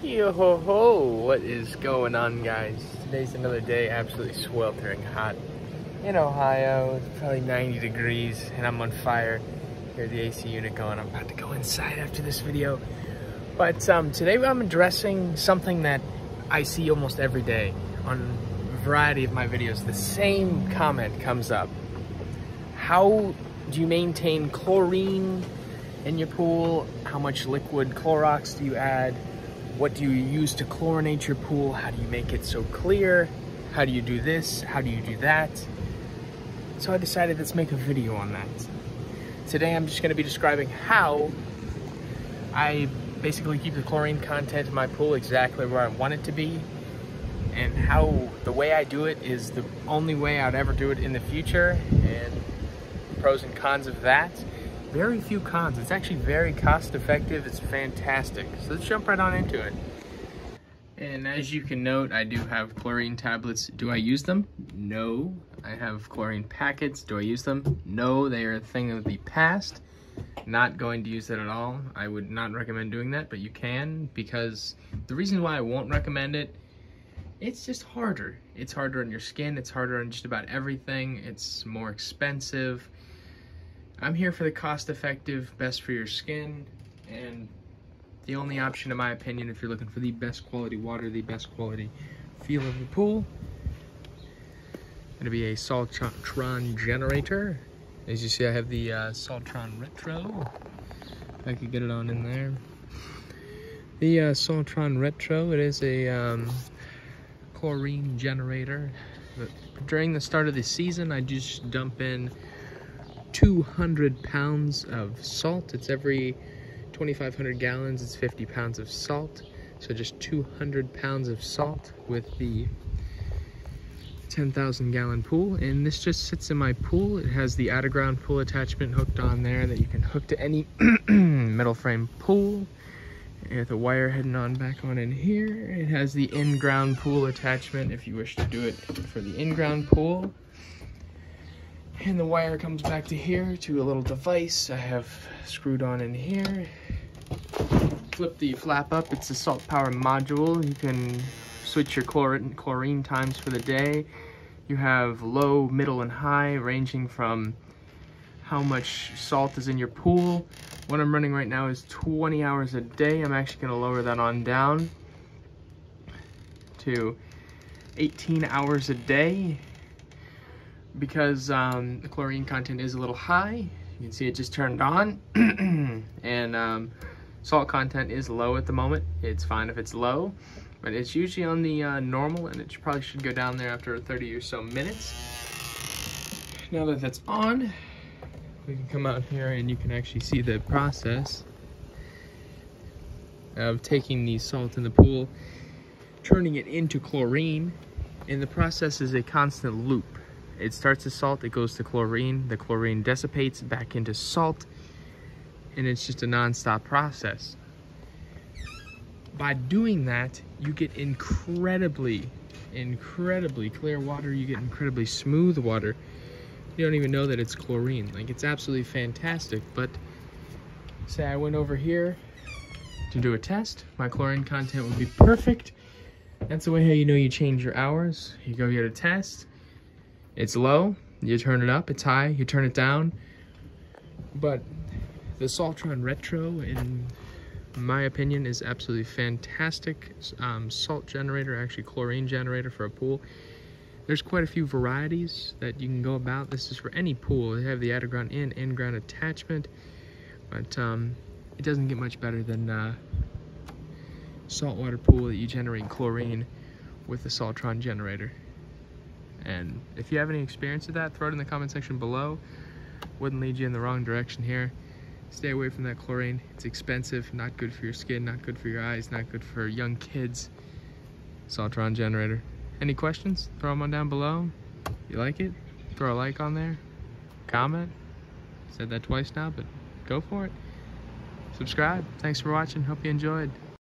Yo ho ho, what is going on, guys? Today's another day, absolutely sweltering hot in Ohio. It's probably 90 degrees and I'm on fire. Hear the AC unit going. I'm about to go inside after this video. But today I'm addressing something that I see almost every day on a variety of my videos. The same comment comes up. How do you maintain chlorine in your pool? How much liquid Clorox do you add? What do you use to chlorinate your pool? How do you make it so clear? How do you do this? How do you do that? So I decided let's make a video on that. Today I'm just going to be describing how I basically keep the chlorine content in my pool exactly where I want it to be, and how the way I do it is the only way I'd ever do it in the future, and pros and cons of that. Very few cons. It's actually very cost effective. It's fantastic. So let's jump right on into it. And as you can note, I do have chlorine tablets. Do I use them? No. I have chlorine packets. Do I use them? No, they are a thing of the past. Not going to use that at all. I would not recommend doing that, but you can, because the reason why I won't recommend it, it's just harder. It's harder on your skin. It's harder on just about everything. It's more expensive. I'm here for the cost-effective, best for your skin, and the only option, in my opinion, if you're looking for the best quality water, the best quality feel of the pool, gonna be a Saltron generator. As you see, I have the Saltron Retro. If I could get it on in there. The Saltron Retro, it is a chlorine generator. But during the start of the season, I just dump in 200 pounds of salt. It's every 2,500 gallons, it's 50 pounds of salt. So just 200 pounds of salt with the 10,000 gallon pool. And this just sits in my pool. It has the out-of-ground pool attachment hooked on there that you can hook to any metal frame pool. And with a wire heading on back on in here. It has the in-ground pool attachment if you wish to do it for the in-ground pool. And the wire comes back to here to a little device I have screwed on in here. Flip the flap up, it's a salt power module. You can switch your chlorine times for the day. You have low, middle, and high, ranging from how much salt is in your pool. What I'm running right now is 20 hours a day. I'm actually going to lower that on down to 18 hours a day, because the chlorine content is a little high. You can see it just turned on. And salt content is low at the moment. It's fine if it's low, but it's usually on the normal, and it probably should go down there after 30 or so minutes. Now that that's on, we can come out here and you can actually see the process of taking the salt in the pool, turning it into chlorine, and the process is a constant loop. It starts as salt, it goes to chlorine, the chlorine dissipates back into salt, and it's just a non-stop process. By doing that, you get incredibly clear water, you get incredibly smooth water. You don't even know that it's chlorine. Like, it's absolutely fantastic. But say I went over here to do a test, my chlorine content would be perfect. That's the way how you know you change your hours. You go get a test. It's low, you turn it up. It's high, you turn it down. But the Saltron Retro, in my opinion, is absolutely fantastic. Salt generator, actually chlorine generator for a pool. There's quite a few varieties that you can go about. This is for any pool. They have the out-of-ground in-ground attachment, but it doesn't get much better than saltwater pool that you generate chlorine with the Saltron generator. And if you have any experience with that, throw it in the comment section below. Wouldn't lead you in the wrong direction here. Stay away from that chlorine. It's expensive, not good for your skin, not good for your eyes, not good for young kids. Saltron generator. Any questions? Throw them on down below. You like it? Throw a like on there. Comment. Said that twice now, but go for it. Subscribe. Thanks for watching. Hope you enjoyed.